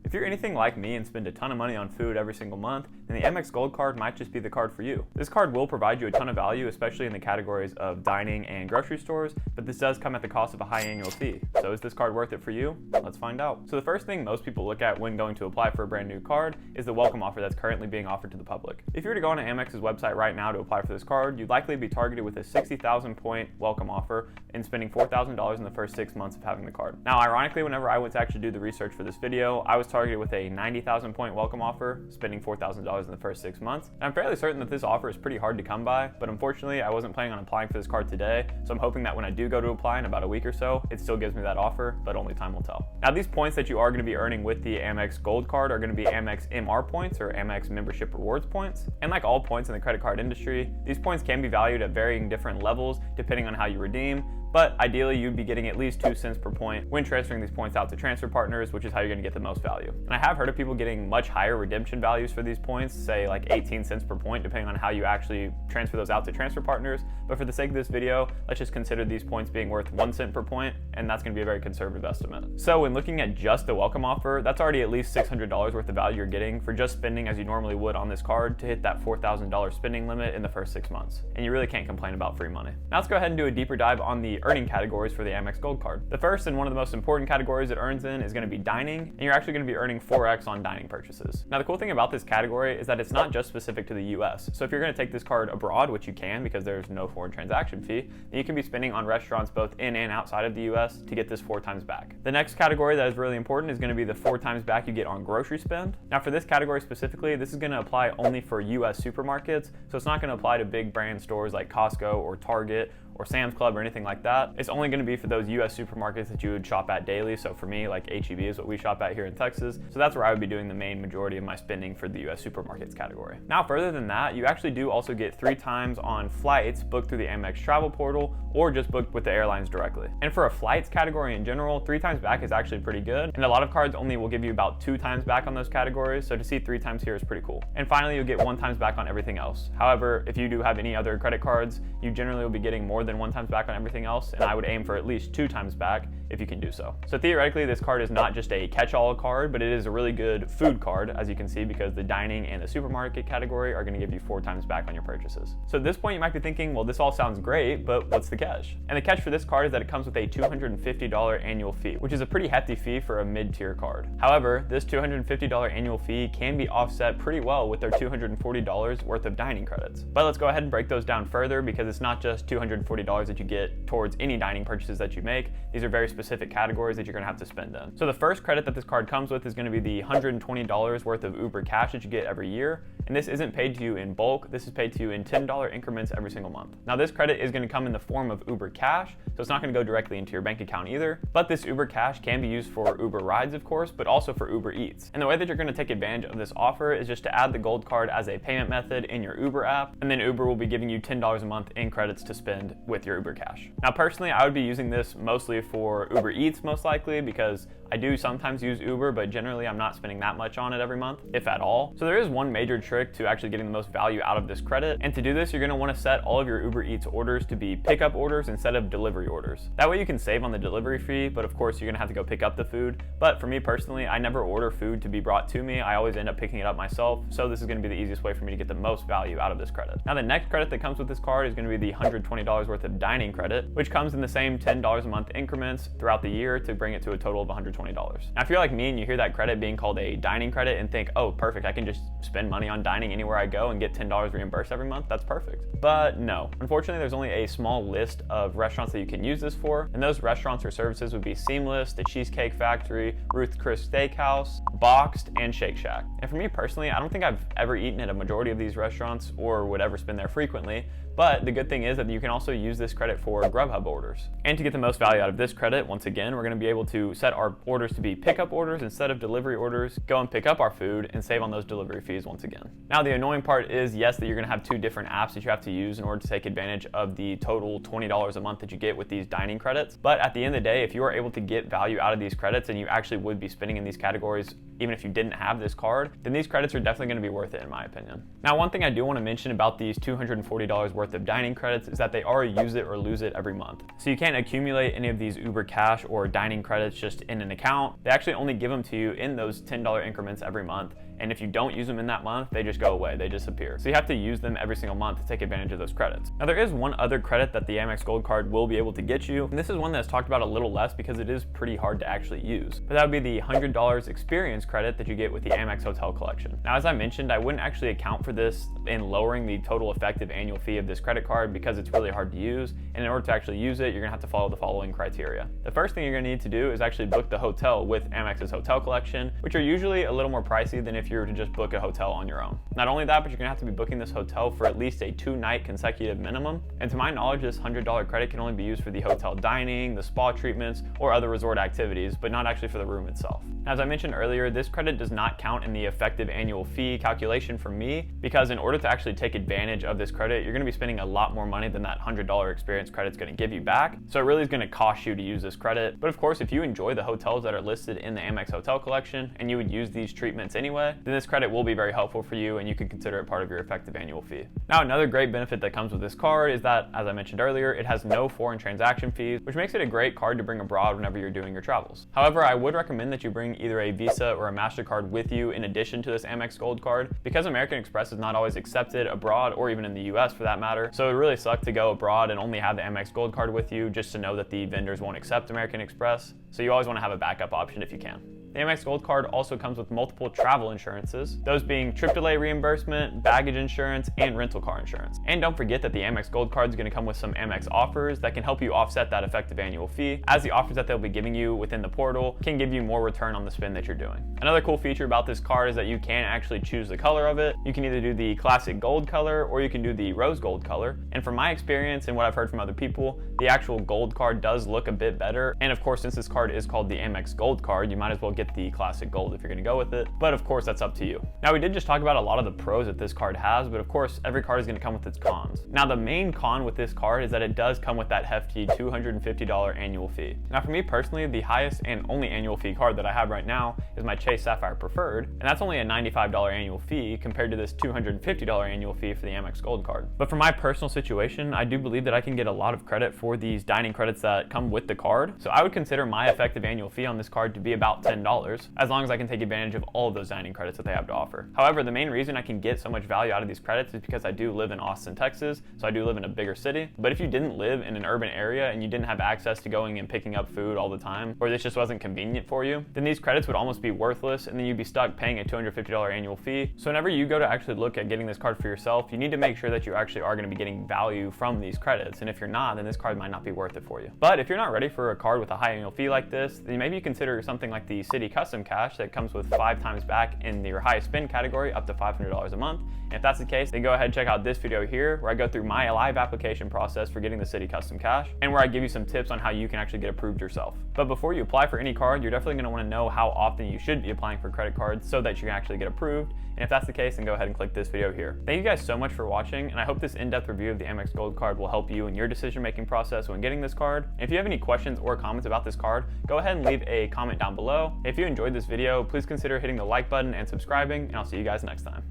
If you're anything like me and spend a ton of money on food every single month, then the Amex Gold card might just be the card for you. This card will provide you a ton of value, especially in the categories of dining and grocery stores, but this does come at the cost of a high annual fee. So is this card worth it for you? Let's find out. So the first thing most people look at when going to apply for a brand new card is the welcome offer that's currently being offered to the public. If you were to go on Amex's website right now to apply for this card, you'd likely be targeted with a 60,000 point welcome offer and spending $4,000 in the first 6 months of having the card. Now, ironically, whenever I went to actually do the research for this video, I was targeted with a 90,000 point welcome offer, spending $4,000 in the first 6 months. And I'm fairly certain that this offer is pretty hard to come by, but unfortunately, I wasn't planning on applying for this card today, so I'm hoping that when I do go to apply in about a week or so, it still gives me that offer, but only time will tell. Now, these points that you are going to be earning with the Amex Gold card are going to be Amex MR points, or Amex Membership Rewards points. And like all points in the credit card industry, these points can be valued at varying different levels depending on how you redeem, but ideally you'd be getting at least 2 cents per point when transferring these points out to transfer partners, which is how you're going to get the most value. And I have heard of people getting much higher redemption values for these points, say like 18 cents per point, depending on how you actually transfer those out to transfer partners. But for the sake of this video, let's just consider these points being worth 1 cent per point, and that's going to be a very conservative estimate. So when looking at just the welcome offer, that's already at least $600 worth of value you're getting for just spending as you normally would on this card to hit that $4,000 spending limit in the first 6 months. And you really can't complain about free money. Now let's go ahead and do a deeper dive on the earning categories for the Amex Gold card. The first and one of the most important categories it earns in is going to be dining, and you're actually going to be earning 4x on dining purchases. Now the cool thing about this category is that it's not just specific to the US. So if you're going to take this card abroad, which you can because there's no foreign transaction fee, then you can be spending on restaurants both in and outside of the US to get this 4 times back. The next category that is really important is going to be the 4 times back you get on grocery spend. Now for this category specifically, this is going to apply only for US supermarkets, so it's not going to apply to big brand stores like Costco or Target or Sam's Club or anything like that. It's only going to be for those US supermarkets that you would shop at daily. So for me, like HEB is what we shop at here in Texas. So that's where I would be doing the main majority of my spending for the US supermarkets category. Now, further than that, you actually do also get 3 times on flights booked through the Amex travel portal or just booked with the airlines directly. And for a flights category in general, 3 times back is actually pretty good. And a lot of cards only will give you about 2 times back on those categories. So to see 3 times here is pretty cool. And finally, you'll get 1 times back on everything else. However, if you do have any other credit cards, you generally will be getting more than 1 times back on everything else, and I would aim for at least 2 times back if you can do so. So theoretically, this card is not just a catch-all card, but it is a really good food card, as you can see, because the dining and the supermarket category are going to give you 4 times back on your purchases. So at this point, you might be thinking, well, this all sounds great, but what's the catch? And the catch for this card is that it comes with a $250 annual fee, which is a pretty hefty fee for a mid-tier card. However, this $250 annual fee can be offset pretty well with their $240 worth of dining credits. But let's go ahead and break those down further, because it's not just $240 that you get towards any dining purchases that you make. These are very specific categories that you're going to have to spend in. So the first credit that this card comes with is going to be the $120 worth of Uber cash that you get every year. And this isn't paid to you in bulk. This is paid to you in $10 increments every single month. Now this credit is going to come in the form of Uber cash, so it's not going to go directly into your bank account either. But this Uber cash can be used for Uber rides, of course, but also for Uber Eats. And the way that you're going to take advantage of this offer is just to add the Gold card as a payment method in your Uber app, and then Uber will be giving you $10 a month in credits to spend with your Uber cash. Now personally, I would be using this mostly for Uber Eats most likely, because I do sometimes use Uber, but generally I'm not spending that much on it every month, if at all. So there is one major trick to actually getting the most value out of this credit. And to do this, you're going to want to set all of your Uber Eats orders to be pickup orders instead of delivery orders. That way you can save on the delivery fee, but of course you're going to have to go pick up the food. But for me personally, I never order food to be brought to me. I always end up picking it up myself. So this is going to be the easiest way for me to get the most value out of this credit. Now the next credit that comes with this card is going to be the $120 worth of dining credit, which comes in the same $10 a month increments throughout the year to bring it to a total of $120. Now if you're like me and you hear that credit being called a dining credit and think, oh perfect, I can just spend money on dining anywhere I go and get $10 reimbursed every month, that's perfect. But no, unfortunately there's only a small list of restaurants that you can use this for, and those restaurants or services would be Seamless, the Cheesecake Factory, Ruth's Chris Steakhouse, Boxed, and Shake Shack. And for me personally, I don't think I've ever eaten at a majority of these restaurants or would ever spend there frequently, but the good thing is that you can also use this credit for Grubhub orders. And to get the most value out of this credit, once again, we're going to be able to set our orders to be pickup orders instead of delivery orders, go and pick up our food, and save on those delivery fees once again. Now the annoying part is, yes, that you're going to have 2 different apps that you have to use in order to take advantage of the total $20 a month that you get with these dining credits. But at the end of the day, if you are able to get value out of these credits and you actually would be spending in these categories even if you didn't have this card, then these credits are definitely going to be worth it in my opinion. Now one thing I do want to mention about these $240 worth of dining credits is that they are use it or lose it every month. So you can't accumulate any of these Uber cash or dining credits just in an account, they actually only give them to you in those $10 increments every month. And if you don't use them in that month, they just go away, they disappear. So you have to use them every single month to take advantage of those credits. Now there is one other credit that the Amex Gold card will be able to get you, and this is one that's talked about a little less because it is pretty hard to actually use. But that would be the $100 experience credit that you get with the Amex Hotel Collection. Now as I mentioned, I wouldn't actually account for this in lowering the total effective annual fee of this credit card because it's really hard to use, and in order to actually use it, you're gonna have to follow the following criteria. The first thing you're gonna need to do is actually book the hotel with Amex's Hotel Collection, which are usually a little more pricey than if you were to just book a hotel on your own. Not only that, but you're gonna have to be booking this hotel for at least a 2-night consecutive minimum. And to my knowledge, this $100 credit can only be used for the hotel dining, the spa treatments, or other resort activities, but not actually for the room itself. Now, as I mentioned earlier, this credit does not count in the effective annual fee calculation for me because in order to actually take advantage of this credit, you're gonna be spending a lot more money than that $100 experience credit's gonna give you back. So it really is gonna cost you to use this credit. But of course, if you enjoy the hotels that are listed in the Amex Hotel Collection and you would use these treatments anyway, then this credit will be very helpful for you and you can consider it part of your effective annual fee. Now, another great benefit that comes with this card is that, as I mentioned earlier, it has no foreign transaction fees, which makes it a great card to bring abroad whenever you're doing your travels. However, I would recommend that you bring either a Visa or a MasterCard with you in addition to this Amex Gold card because American Express is not always accepted abroad or even in the US for that matter. So it would really suck to go abroad and only have the Amex Gold card with you just to know that the vendors won't accept American Express. So you always want to have a backup option if you can. The Amex Gold card also comes with multiple travel insurances, those being trip delay reimbursement, baggage insurance, and rental car insurance. And don't forget that the Amex Gold card is going to come with some Amex offers that can help you offset that effective annual fee, as the offers that they'll be giving you within the portal can give you more return on the spend that you're doing. Another cool feature about this card is that you can actually choose the color of it. You can either do the classic gold color or you can do the rose gold color. And from my experience and what I've heard from other people, the actual gold card does look a bit better. And of course, since this card is called the Amex Gold card, you might as well get the classic gold if you're going to go with it. But of course, that's up to you. Now, we did just talk about a lot of the pros that this card has, but of course, every card is going to come with its cons. Now, the main con with this card is that it does come with that hefty $250 annual fee. Now, for me personally, the highest and only annual fee card that I have right now is my Chase Sapphire Preferred, and that's only a $95 annual fee compared to this $250 annual fee for the Amex Gold card. But for my personal situation, I do believe that I can get a lot of credit for these dining credits that come with the card. So I would consider my effective annual fee on this card to be about $10, as long as I can take advantage of all of those dining credits that they have to offer. However, the main reason I can get so much value out of these credits is because I do live in Austin, Texas, so I do live in a bigger city. But if you didn't live in an urban area and you didn't have access to going and picking up food all the time, or this just wasn't convenient for you, then these credits would almost be worthless and then you'd be stuck paying a $250 annual fee. So whenever you go to actually look at getting this card for yourself, you need to make sure that you actually are going to be getting value from these credits. And if you're not, then this card might not be worth it for you. But if you're not ready for a card with a high annual fee like this, then maybe you consider something like the City Custom Cash that comes with 5 times back in your highest spend category up to $500 a month. And if that's the case, then go ahead and check out this video here where I go through my live application process for getting the City Custom Cash and where I give you some tips on how you can actually get approved yourself. But before you apply for any card, you're definitely going to want to know how often you should be applying for credit cards so that you can actually get approved. And if that's the case, then go ahead and click this video here. Thank you guys so much for watching, and I hope this in-depth review of the Amex Gold card will help you in your decision-making process when getting this card. And if you have any questions or comments about this card, go ahead and leave a comment down below. If you enjoyed this video, please consider hitting the like button and subscribing, and I'll see you guys next time.